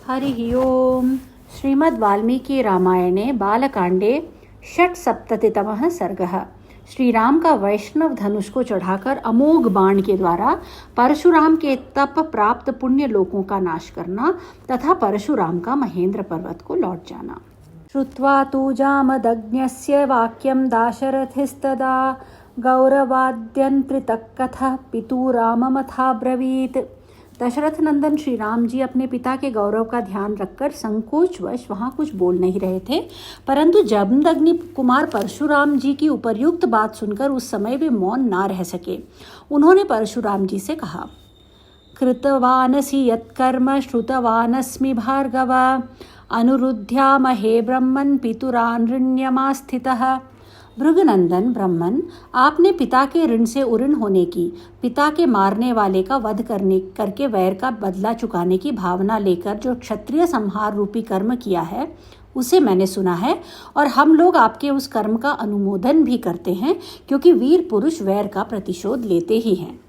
हरिः ओम्। श्रीमद् वाल्मीकि रामायणे बालकांडे षट्सप्ततितमः सर्गः। श्री राम का वैष्णव धनुष को चढ़ाकर अमोघ बाण के द्वारा परशुराम के तप प्राप्त पुण्य लोकों का नाश करना तथा परशुराम का महेंद्र पर्वत को लौट जाना। श्रुत्वा तु जामदग्न्यस्य वाक्यं दाशरथिस्तदा गौरवाद्यन्त्रितः कथः पितु राममथाब्रवीत्। दशरथ नंदन श्री राम जी अपने पिता के गौरव का ध्यान रखकर संकोचवश वहां कुछ बोल नहीं रहे थे, परंतु जमदग्नि कुमार परशुराम जी की उपर्युक्त बात सुनकर उस समय भी मौन ना रह सके। उन्होंने परशुराम जी से कहा, कृतवानसि यत्कर्म श्रुतवानस्मि भार्गव अनुरुध्यामहे ब्रह्मन् पितुरानृण्यमास्थितः। भृगुनंदन ब्रह्मन, आपने पिता के ऋण से उऋण होने की, पिता के मारने वाले का वध करके वैर का बदला चुकाने की भावना लेकर जो क्षत्रिय संहार रूपी कर्म किया है उसे मैंने सुना है, और हम लोग आपके उस कर्म का अनुमोदन भी करते हैं, क्योंकि वीर पुरुष वैर का प्रतिशोध लेते ही हैं।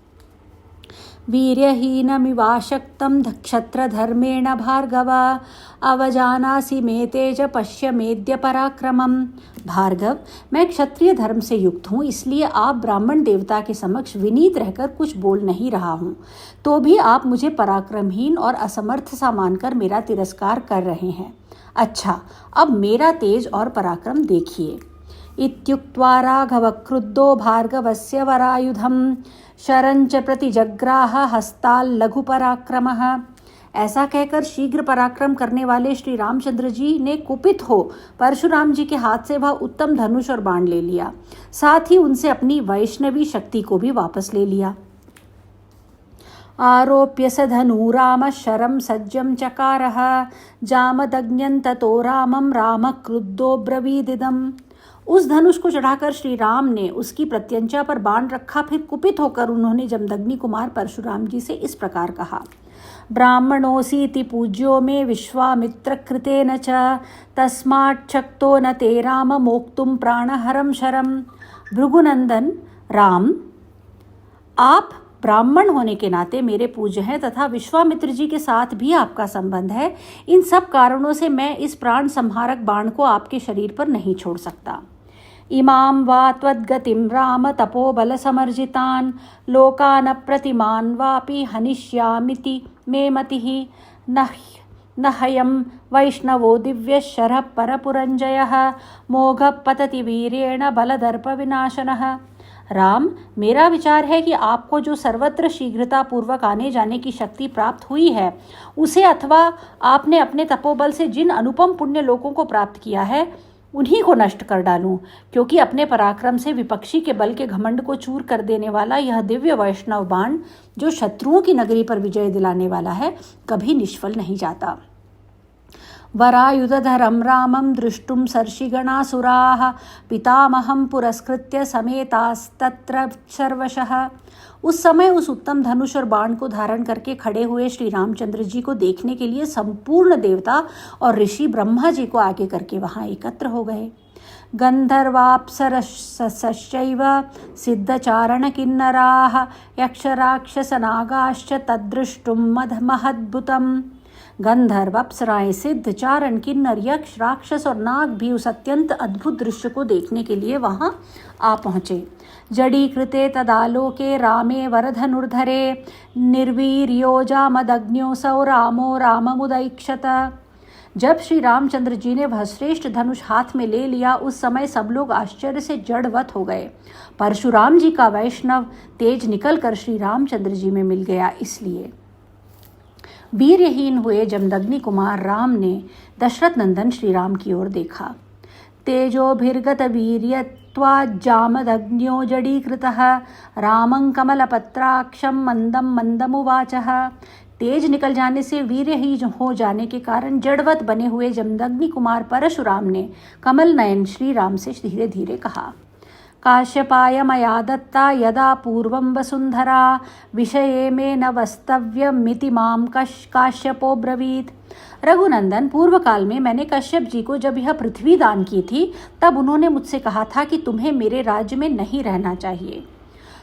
वीर्यहीनमिवाशक्तं क्षत्रधर्मेण भार्गव अवजानासि मे तेज पश्य मेद्य पराक्रमम्। भार्गव, मैं क्षत्रिय धर्म से युक्त हूँ, इसलिए आप ब्राह्मण देवता के समक्ष विनीत रहकर कुछ बोल नहीं रहा हूँ, तो भी आप मुझे पराक्रमहीन और असमर्थ सा मानकर मेरा तिरस्कार कर रहे हैं। अच्छा, अब मेरा तेज और पराक्रम देखिए। इत्युक्त्वा राघव क्रुद्धो भार्गवस्य वरायुधं शरञ्च प्रतिजग्राह हस्ताल लघु पराक्रमः। ऐसा कहकर शीघ्र पराक्रम करने वाले श्री रामचंद्र जी ने कुपित हो परशुराम जी के हाथ से वह उत्तम धनुष और बाण ले लिया, साथ ही उनसे अपनी वैष्णवी शक्ति को भी वापस ले लिया। आरोप्य स धनु राम शरम सज्जम चकारः जामदग्न्यं ततो रामं राम क्रुद्धो ब्रवीदिदम्। उस धनुष को चढ़ाकर श्री राम ने उसकी प्रत्यंचा पर बाण रखा, फिर कुपित होकर उन्होंने जमदग्नि कुमार परशुराम जी से इस प्रकार कहा, ब्राह्मणोऽसीति पूज्यो मे विश्वामित्र कृतेन च तस्मात् शक्तो न ते राम मोक्तुम प्राणहरम शरम। भृगुनंदन राम, आप ब्राह्मण होने के नाते मेरे पूज्य हैं तथा विश्वामित्र जी के साथ भी आपका संबंध है। इन सब कारणों से मैं इस प्राण संहारक बाण को आपके शरीर पर नहीं छोड़ सकता। इमां वा त्वद्गतिं राम तपोबल समर्जितान् लोकान् अप्रतिमान् वापि हनिष्यामिति मे मतिः न हयं वैष्णवो दिव्य शरः परपुरञ्जयः मोघः पतति वीर्येण बलदर्प विनाशनः। राम, मेरा विचार है कि आपको जो सर्वत्र शीघ्रता पूर्वक आने जाने की शक्ति प्राप्त हुई है उसे, अथवा आपने अपने तपोबल से जिन अनुपम पुण्य लोकों को प्राप्त किया है उन्हीं को नष्ट कर डालूं, क्योंकि अपने पराक्रम से विपक्षी के बल के घमंड को चूर कर देने वाला यह दिव्य वैष्णव बाण जो शत्रुओं की नगरी पर विजय दिलाने वाला है कभी निष्फल नहीं जाता। वरायुधधरं रामं दृष्टुं सर्षिगणासुराः पितामहं पुरस्कृत्य समेतास्तत्र सर्वशः। उस समय उस उत्तम धनुष और बाण को धारण करके खड़े हुए श्री रामचंद्र जी को देखने के लिए संपूर्ण देवता और ऋषि ब्रह्मा जी को आगे करके वहां एकत्र हो गए। गंधर्वाप्सरश्चैव सिद्धचारण किन्नराः यक्षराक्षसनागाश्च तद्दृष्टुं महद्भुतम्। गंधर्व, अप्सराएं, सिद्ध, चारण, किन्नर, यक्ष, राक्षस और नाग भी उस अत्यंत अद्भुत दृश्य को देखने के लिए वहां आ पहुंचे। जडीकृते तदालोके रामे वरधनुर्धरे निर्वीर्यो जामदग्न्योऽसौ रामो राममुदैक्षत। जब श्री रामचंद्र जी ने वह श्रेष्ठ धनुष हाथ में ले लिया उस समय सब लोग आश्चर्य से जड़वत हो गए। परशुराम जी का वैष्णव तेज निकलकर श्री रामचंद्र जी में मिल गया। इसलिए वीर्यहीन हुए जमदग्नि कुमार राम ने दशरथ नंदन श्री राम की ओर देखा। तेजोभिर्गत वीर्यत्वाज्जामदग्न्यो जडीकृतः रामं कमलपत्राक्षं मंदम मंदमुवाचः। तेज निकल जाने से वीर्यहीन हो जाने के कारण जड़वत बने हुए जमदग्नि कुमार परशुराम ने कमल नयन श्री राम से धीरे धीरे कहा, काश्यपाय मया दत्ता यदा पूर्वं वसुंधरा विषये में न वस्तव्यमिति मां काश्यपो ब्रवीत। रघुनंदन, पूर्व काल में मैंने कश्यप जी को जब यह पृथ्वी दान की थी तब उन्होंने मुझसे कहा था कि तुम्हें मेरे राज्य में नहीं रहना चाहिए।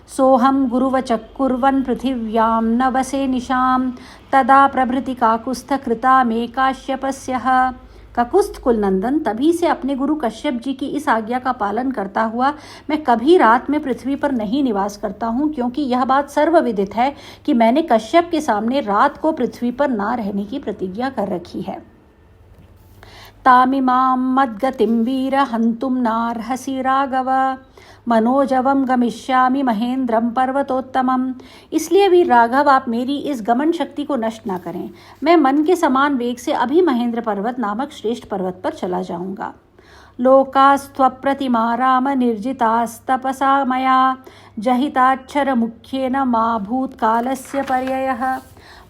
सोहम गुरुवचः कुर्वन् पृथिव्यां न वसे निशां तदा प्रभृति काकुस्थ कृता मे काश्यपस्यः। ककुस्थ कुलनंदन, तभी से अपने गुरु कश्यप जी की इस आज्ञा का पालन करता हुआ मैं कभी रात में पृथ्वी पर नहीं निवास करता हूँ, क्योंकि यह बात सर्वविदित है कि मैंने कश्यप के सामने रात को पृथ्वी पर ना रहने की प्रतिज्ञा कर रखी है। तामिमां मद्गतिं वीर हन्तुं नार्हसि राघव मनोजवम गमिष्यामि महेंद्रम पर्वतोत्तमम। इसलिए वीर राघव, आप मेरी इस गमन शक्ति को नष्ट ना करें। मैं मन के समान वेग से अभी महेंद्र पर्वत नामक श्रेष्ठ पर्वत पर चला जाऊंगा। लोकास्त्वप्रतिमा राम निर्जितास्तपसा मया जहिताक्षर मुख्येन मा भूतकालस्य पर्ययः।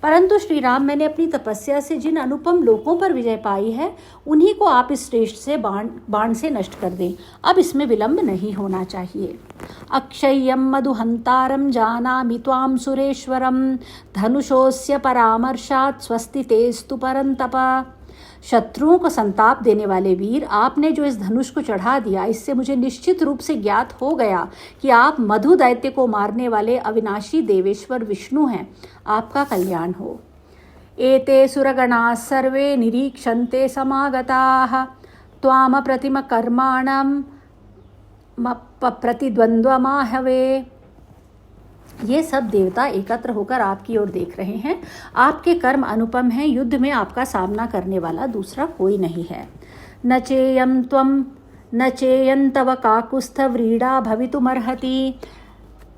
परंतु श्री राम, मैंने अपनी तपस्या से जिन अनुपम लोकों पर विजय पाई है, उन्हीं को आप इस श्रेष्ठ से बाण से नष्ट कर दें। अब इसमें विलंब नहीं होना चाहिए। अक्षय्यम मधुहंतारम जानामि त्वां सुरेश्वरम धनुषोस्य परामर्शात् स्वस्ति तेस्तु परंतप। शत्रुओं को संताप देने वाले वीर, आपने जो इस धनुष को चढ़ा दिया, इससे मुझे निश्चित रूप से ज्ञात हो गया कि आप मधु दैत्य को मारने वाले अविनाशी देवेश्वर विष्णु हैं। आपका कल्याण हो। एते सुरगणाः सर्वे निरीक्षन्ते समागताः त्वाम प्रतिम कर्माणं प्रतिद्वंद्वमाहवे। ये सब देवता एकत्र होकर आपकी ओर देख रहे हैं। आपके कर्म अनुपम हैं। युद्ध में आपका सामना करने वाला दूसरा कोई नहीं है। न चेयं तव काकुस्थ व्रीडा भवितुमर्हति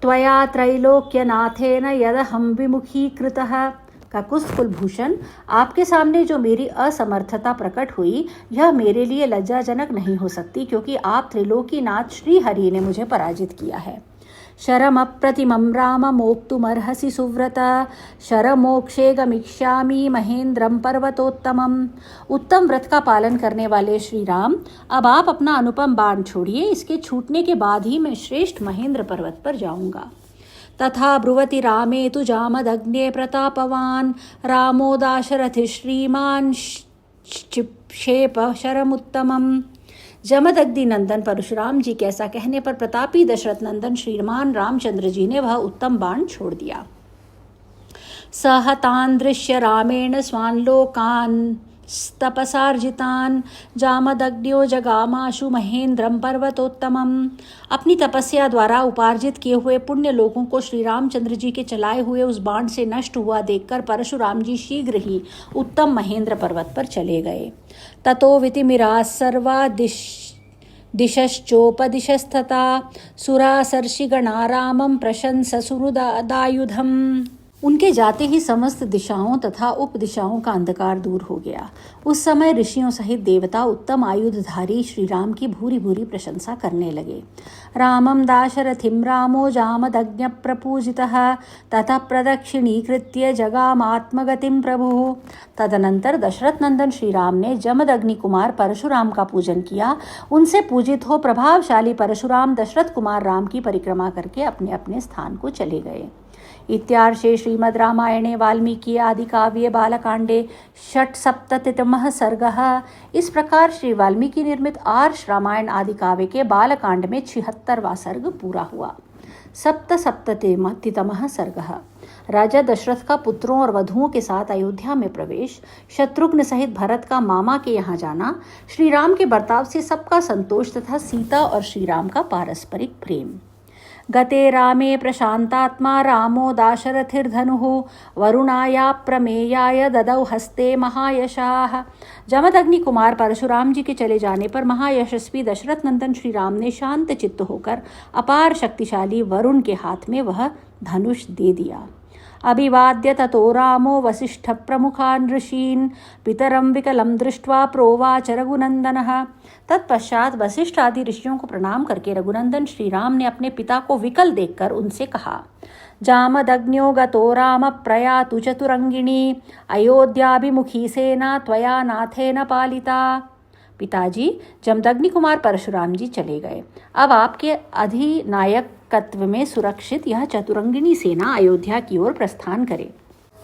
त्वया त्रैलोक्यनाथेन यदहं विमुखीकृतः। ककुस्थ कुलभूषण, आपके सामने जो मेरी असमर्थता प्रकट हुई, यह मेरे लिए लज्जाजनक नहीं हो सकती, क्योंकि आप त्रिलोकीनाथ श्री हरि ने मुझे पराजित किया है। शरमप्रतिमं राम मोक्तुमर्हसि सुव्रत शरमोक्षे गमिष्यामि महेंद्रम पर्वतोत्तमम। उत्तम व्रत का पालन करने वाले श्री राम, अब आप अपना अनुपम बाण छोड़िए। इसके छूटने के बाद ही मैं श्रेष्ठ महेंद्र पर्वत पर जाऊंगा। तथा ब्रुवति रामे तु जामदग्ने प्रतापवान रामो दाशरथि श्रीमान क्षिप्क्षेप शरमुत्तमम। जमदग्नि नंदन परशुराम जी के ऐसा कहने पर प्रतापी दशरथ नंदन श्रीमान रामचंद्र जी ने वह उत्तम बाण छोड़ दिया। सहतान दृश्य रामेण स्वान लोकान तपसार्जितान जामदग्न्यो जगामाशु महेंद्रम पर्वतोत्तमम। अपनी तपस्या द्वारा उपार्जित किए हुए पुण्य लोगों को श्री रामचंद्र जी के चलाए हुए उस बाण से नष्ट हुआ देखकर परशुराम जी शीघ्र ही उत्तम महेंद्र पर्वत पर चले गए। ततो वितिमिरा सर्वा दिशश्चोपदिशस्तथा सुरासर्षिगणा रामं प्रशंससुहृदायुधम्। उनके जाते ही समस्त दिशाओं तथा उपदिशाओं का अंधकार दूर हो गया। उस समय ऋषियों सहित देवता उत्तम आयुधधारी श्री राम की भूरी भूरी प्रशंसा करने लगे। रामं दाशरथिं रामो जामदग्न्य प्रपूजितः ततः प्रदक्षिणीकृत्य जगामात्मगतिं प्रभुः। तदनंतर दशरथ नंदन श्री राम ने जमदग्नि कुमार परशुराम का पूजन किया। उनसे पूजित हो प्रभावशाली परशुराम दशरथ कुमार राम की परिक्रमा करके अपने अपने स्थान को चले गए। इत्यार्षे श्रीमद् रामायणे वाल्मीकि आदि काव्ये बालकांडे षट्सप्ततितमः सर्गः। इस प्रकार श्री वाल्मीकि निर्मित आर्ष रामायण आदि काव्य के बालकांड में 76वां सर्ग पूरा हुआ। सप्तसप्ततितमः सर्गः। राजा दशरथ का पुत्रों और वधुओं के साथ अयोध्या में प्रवेश, शत्रुघ्न सहित भरत का मामा के यहाँ जाना, श्री राम के बर्ताव से सबका संतोष तथा सीता और श्री राम का पारस्परिक प्रेम। गते रामे प्रशांतात्मा रामो दाशरथिर्धनुः वरुणाया प्रमेयाय ददौ हस्ते महायशाः। जमदग्नि कुमार परशुराम जी के चले जाने पर महायशस्वी दशरथ नंदन श्री राम ने शांत चित्त होकर अपार शक्तिशाली वरुण के हाथ में वह धनुष दे दिया। अभिवाद्य ततो रामो वसिष्ठ प्रमुखान् ऋषीन् पितरं विकलं दृष्ट्वा प्रोवाच रघुनंदनः। तत्पश्चात वशिष्ठ आदि ऋषियों को प्रणाम करके रघुनंदन श्री राम ने अपने पिता को विकल देखकर उनसे कहा, जामदग्न्यो गतो राम प्रयातु चतुरंगिणी अयोध्याभिमुखी सेना त्वया नाथेन पालिता। पिताजी, जमदग्नि कुमार परशुराम जी चले गए। अब आपके अधिनायकत्व में सुरक्षित यह चतुरंगिणी सेना अयोध्या की ओर प्रस्थान करे।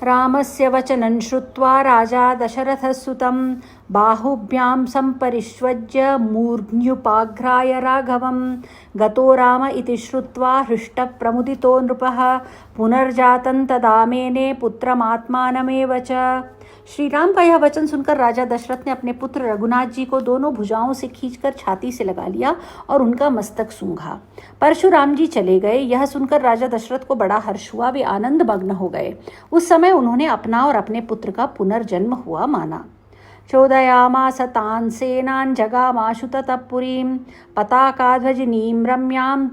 रामस्य वचनं श्रुत्वा राजा दशरथसुतं बाहुभ्यां सम्परिष्वज्य मूर्ध्न्युपाघ्राय राघवं गतो राम इति श्रुत्वा हृष्टप्रमुदितो नृपः पुनर्जातं तदा मेने पुत्रमात्मानमेव च। श्री राम का यह वचन सुनकर राजा दशरथ ने अपने पुत्र रघुनाथ जी को दोनों भुजाओं से खींचकर छाती से लगा लिया और उनका मस्तक सूंघा। परशुराम जी चले गए। यह सुनकर राजा दशरथ को बड़ा हर्ष हुआ। वे आनंद मग्न हो गए। उस समय उन्होंने अपना और अपने पुत्र का पुनर्जन्म हुआ माना। चोदयामास तान् सेनान् जगामाशु ततः पुरीं पताकाध्वजिनीं रम्यां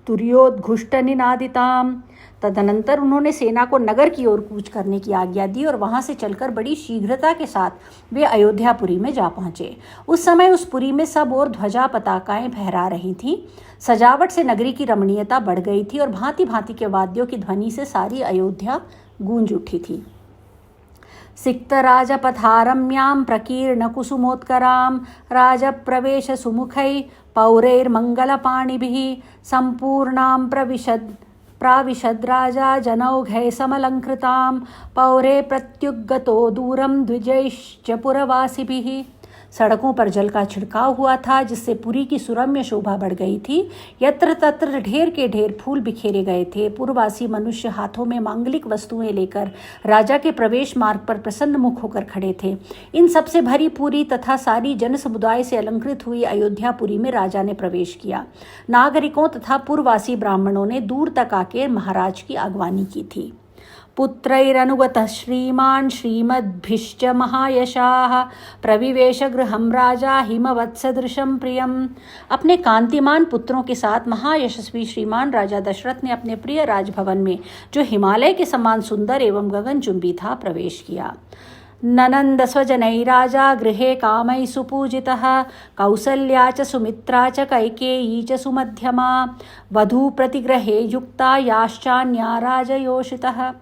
तुर्योद्घुष्टनिनादिताम्। तदनंतर उन्होंने सेना को नगर की ओर कूच करने की आज्ञा दी और वहां से चलकर बड़ी शीघ्रता के साथ वे अयोध्यापुरी में जा पहुंचे। उस समय उस पुरी में सब ओर ध्वजा पताकाएं फहरा रही थीं। सजावट से नगरी की रमणीयता बढ़ गई थी और भांति भांति के वाद्यों की ध्वनि से सारी अयोध्या गूंज उठी थी। सिक्तराजपथारम्यां प्रकीर्णकुसुमोत्करां राजप्रवेशसुमुखैः पौरैर्मङ्गलपाणिभिः सम्पूर्णां प्राविशद् राजा जनौघै समलङ्कृतां पौरे प्रत्युग्गतो दूरं द्विजैश्च पुरवासिभिः। सड़कों पर जल का छिड़काव हुआ था, जिससे पुरी की सुरम्य शोभा बढ़ गई थी। यत्र तत्र ढेर के ढेर फूल बिखेरे गए थे। पूर्ववासी मनुष्य हाथों में मांगलिक वस्तुएं लेकर राजा के प्रवेश मार्ग पर प्रसन्न मुख होकर खड़े थे। इन सबसे भरी पूरी तथा सारी जन समुदाय से अलंकृत हुई अयोध्यापुरी में राजा ने प्रवेश किया। नागरिकों तथा पूर्ववासी ब्राह्मणों ने दूर तक आकर महाराज की अगवानी की थी। पुत्रैरनुगतः श्रीमान् श्रीमद्भिश्च महायशाः प्रविवेश गृहं राजा हिमवत्सदृशं प्रियम्। अपने कांतिमान पुत्रों के साथ महायशस्वी श्रीमान राजा दशरथ ने अपने प्रिय राजभवन में, जो हिमालय के समान सुंदर एवं गगनचुंबी था, प्रवेश किया। ननंद स्वजनै राजा गृहे कामै सुपूजितः कौसल्या च सुमित्रा च कैकेयी च सुमध्यमा वधू प्रतिग्रहे युक्ता याश्चान्या राजयोषितः।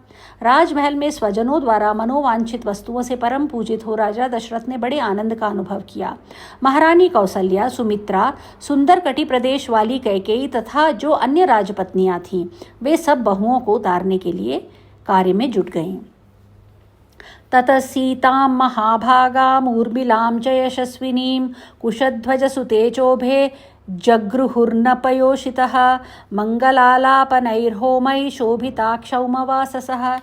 राजमहल में स्वजनों द्वारा मनोवांछित वस्तुओं से परम पूजित हो राजा दशरथ ने बड़े आनंद का अनुभव किया। महारानी कौसल्या, सुमित्रा, सुंदर कटि प्रदेश वाली कैकेयी तथा जो अन्य राजपत्नियां थीं, वे सब बहुओं को उतारने के लिए कार्य में जुट गईं। ततः सीतां महाभागां ऊर्मिलां च यशस्विनीं कुशध्वजसुते चोभे जगृहुर्नपयोषितः मंगलालापनैर्होमैः शोभिता क्षौमवाससः।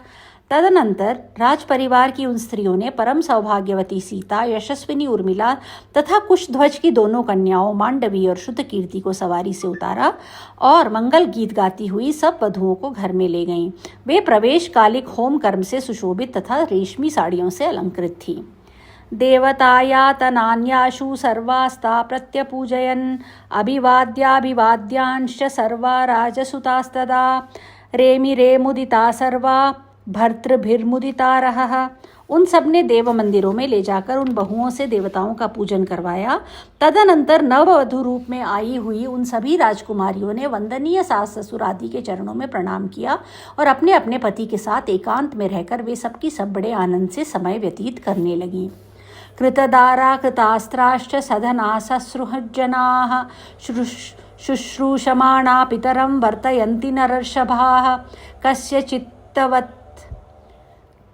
तदनंतर राज परिवार की उन स्त्रियों ने परम सौभाग्यवती सीता, यशस्विनी उर्मिला तथा कुशध्वज की दोनों कन्याओं मांडवी और श्रुतकीर्ति को सवारी से उतारा और मंगल गीत गाती हुई सब वधुओं को घर में ले गईं। वे प्रवेश कालिक होम कर्म से सुशोभित तथा रेशमी साड़ियों से अलंकृत थीं। देवतायातनान्याशु सर्वास्ता प्रत्यपूजयन् अभिवाद्याभिवाद्यांश्च सर्वा राजसुतास्तदा रेमिरे मुदिता सर्वा भर्तृभिर्मुदितारः। उन सब ने देव मंदिरों में ले जाकर उन बहुओं से देवताओं का पूजन करवाया। तदनंतर नववधु रूप में आई हुई उन सभी राजकुमारियों ने वंदनीय सास ससुर आदि के चरणों में प्रणाम किया और अपने अपने पति के साथ एकांत में रहकर वे सबकी सब बड़े आनंद से समय व्यतीत करने लगीं। कृतदारा कृतास्त्राश्च सधना ससृहज्जनाः शुश्रूषमाणा पितरं वर्तयन्ति नरर्षभाः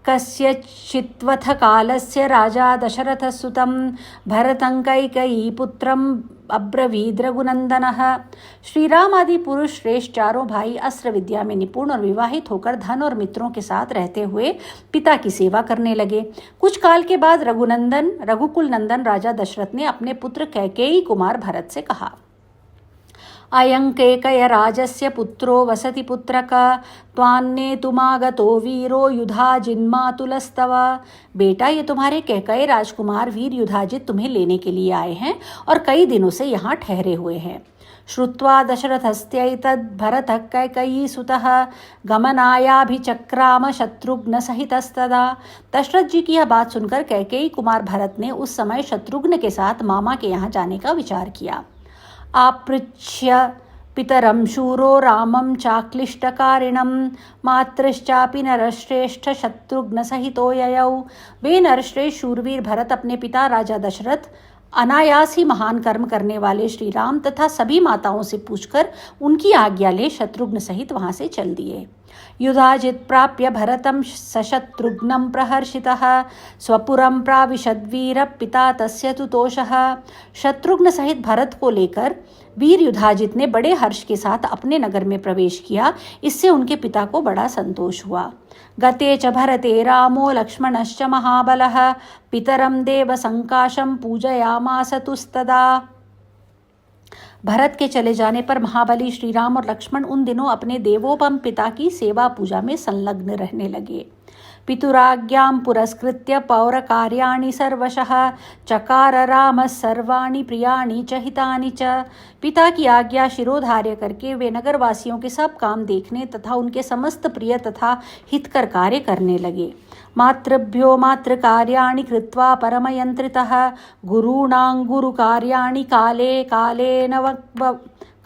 कस्यचित्वथ कालस्य राजा दशरथसुतं भरतं कैकेयीपुत्रम् अब्रवीद् रघुनंदनः। श्रीराम आदि पुरुष श्रेष्ठ चारों भाई अस्त्र विद्या में निपुण और विवाहित होकर धन और मित्रों के साथ रहते हुए पिता की सेवा करने लगे। कुछ काल के बाद रघुकुल नंदन राजा दशरथ ने अपने पुत्र कैकेयी कुमार भरत से कहा, अयं कैकेय राजस्य पुत्रो वसति पुत्रक त्वान्नेतुमागतो वीरो युधाजिन्मातुलस्तव। बेटा, ये तुम्हारे कैकेय राजकुमार वीर युधाजित तुम्हें लेने के लिए आए हैं और कई दिनों से यहाँ ठहरे हुए हैं। श्रुत्वा दशरथस्त्यैतद् भरतः कैकेयीसुतः गमनायाभिचक्राम शत्रुघ्न सहितस्तदा। दशरथ जी की यह बात सुनकर कैकेयी कुमार भरत ने उस समय शत्रुघ्न के साथ मामा के यहाँ जाने का विचार किया। आपृच्छ्य पितरं शूरो रामं चाक्लिष्टकारिणं मातृश्चापि नरश्रेष्ठ शत्रुघ्न सहितो ययौ। वे नरश्रेष्ठ शूरवीर भरत अपने पिता राजा दशरथ, अनायास ही महान कर्म करने वाले श्री राम तथा सभी माताओं से पूछकर उनकी आज्ञा ले शत्रुघ्न सहित वहां से चल दिए। युधाजित् प्राप्य भरतं सशत्रुघ्नं प्रहर्षितः स्वपुरं प्राविशद्वीर पिता तस्य तुतोषः। शत्रुघ्न सहित भरत को लेकर वीर युधाजित ने बड़े हर्ष के साथ अपने नगर में प्रवेश किया। इससे उनके पिता को बड़ा संतोष हुआ। गते च भरते रामो लक्ष्मणश्च महाबलः पितरं देव संकाशं पूजयामास तुस्तदा। भरत के चले जाने पर महाबली श्री राम और लक्ष्मण उन दिनों अपने देवोपम पिता की सेवा पूजा में संलग्न रहने लगे। पितुराज्ञां पुरस्कृत्य पौरकार्याणि सर्वशः चकार रामः सर्वाणि प्रियाणि च हितानि च। पिता की आज्ञा शिरोधार्य करके वे नगरवासियों के सब काम देखने तथा उनके समस्त प्रिय तथा हितकर कार्य करने लगे। मातृभ्यो मातृकार्याणि कृत्वा परमयंत्रितः गुरूणां गुरुकार्याणि काले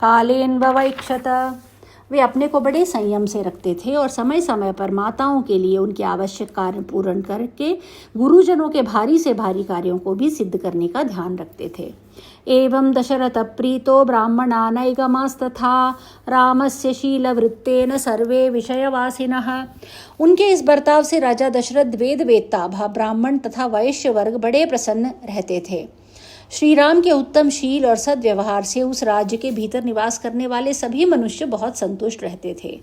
कालेन्ववैक्षत। वे अपने को बड़े संयम से रखते थे और समय समय पर माताओं के लिए उनके आवश्यक कार्य पूर्ण करके गुरुजनों के भारी से भारी कार्यों को भी सिद्ध करने का ध्यान रखते थे। एवं दशरथ प्रीतो ब्राह्मणानैगमास्तथा रामस्य शीलवृत्तेन सर्वे विषयवासिनः। उनके इस बर्ताव से राजा दशरथ वेद वेत्ता ब्राह्मण तथा वैश्य वर्ग बड़े प्रसन्न रहते थे। श्री राम के उत्तम शील और सद्व्यवहार से उस राज्य के भीतर निवास करने वाले सभी मनुष्य बहुत संतुष्ट रहते थे।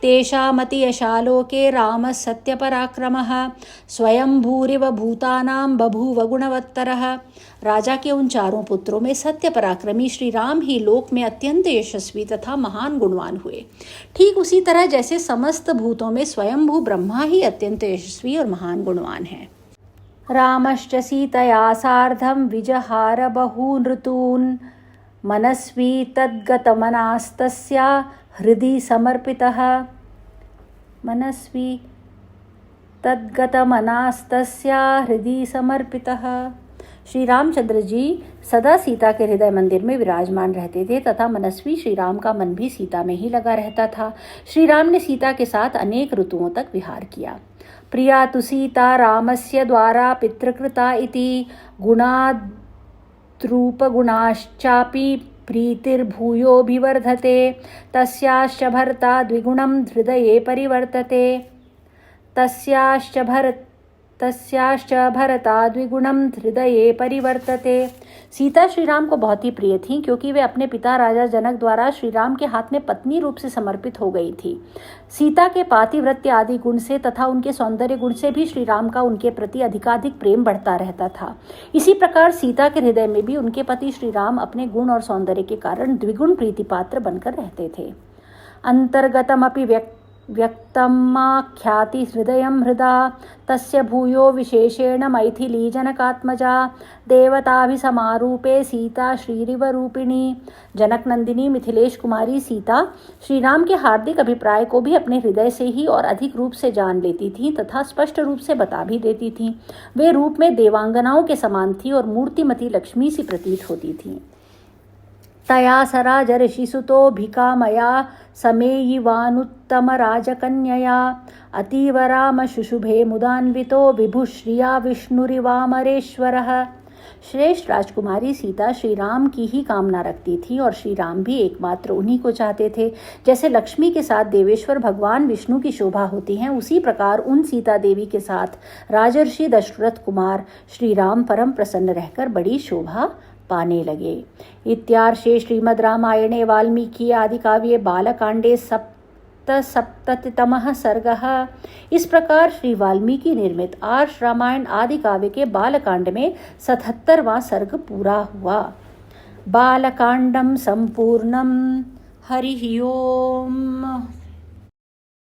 तेषामति यशालोके राम सत्य पराक्रमः स्वयं भूरिव भूतानां बभूव गुणवत्तरः। राजा के उन चारों पुत्रों में सत्य पराक्रमी श्री राम ही लोक में अत्यंत यशस्वी तथा महान गुणवान हुए। ठीक उसी तरह जैसे समस्त भूतों में स्वयंभू ब्रह्मा ही अत्यंत यशस्वी और महान गुणवान है। रामश्च सीतया सार्धं विजहार बहून् ऋतून् मनस्वी तद्गतमनास्तस्या हृदि समर्पितः। मनस्वी तद्गतमनास्तस्या हृदि समर्पितः। श्री रामचंद्र जी सदा सीता के हृदय मंदिर में विराजमान रहते थे तथा मनस्वी श्री राम का मन भी सीता में ही लगा रहता था। श्री राम ने सीता के साथ अनेक ऋतुओं तक विहार किया। प्रिया तु सीता रामस्य द्वारा पितृकृता इति गुणाद्रूपगुणाश्चापि प्रीतिर्भूयोऽभिवर्धते तस्याश्च भर्ता द्विगुणं हृदये परिवर्तते। तस्याश्च भरता द्विगुणं हृदये परिवर्तते। सीता श्री राम को बहुत ही प्रिय थीं क्योंकि वे अपने पिता राजा जनक द्वारा श्री राम के हाथ में पत्नी रूप से समर्पित हो गई थी। सीता के पातिव्रत्य आदि गुण से तथा उनके सौंदर्य गुण से भी श्री राम का उनके प्रति अधिकाधिक प्रेम बढ़ता रहता था। इसी प्रकार सीता के हृदय में भी उनके पति श्री राम अपने गुण और सौंदर्य के कारण द्विगुण प्रीतिपात्र बनकर रहते थे। अंतर्गतमपि व्यक्तमाख्याति हृदयं हृदा तस्य भूयो विशेषेण मैथिली जनकात्मजा देवताभिसमारूपे सीता श्रीरिव रूपिणी। जनक नंदिनी मिथिलेश कुमारी सीता श्री राम के हार्दिक अभिप्राय को भी अपने हृदय से ही और अधिक रूप से जान लेती थीं तथा स्पष्ट रूप से बता भी देती थीं। वे रूप में देवांगनाओं के समान थी और मूर्तिमती लक्ष्मी सी प्रतीत होती थीं। तया सराज ऋषिसुतो भिकामया समेयिवानुत्तमराजकन्यया अतीव राम शुशुभे मुदान्वितो विभुश्रिया विष्णुरिवामरेश्वरः। श्रेष्ठ राजकुमारी सीता श्री राम की ही कामना रखती थी और श्री राम भी एकमात्र उन्हीं को चाहते थे। जैसे लक्ष्मी के साथ देवेश्वर भगवान विष्णु की शोभा होती है, उसी प्रकार उन सीता देवी के साथ राजर्षि दशरथ कुमार श्री राम परम प्रसन्न रहकर बड़ी शोभा पाने लगे। इत्यार्षे श्रीमद् रामायणे वाल्मीकि आदिकाव्ये बालकांडे सप्तसप्ततितमः सर्गः। इस प्रकार श्री वाल्मीकि निर्मित आर्ष रामायण आदि काव्य के बालकांड में 77वां सर्ग पूरा हुआ। बालकांडम संपूर्णम। हरि ओम।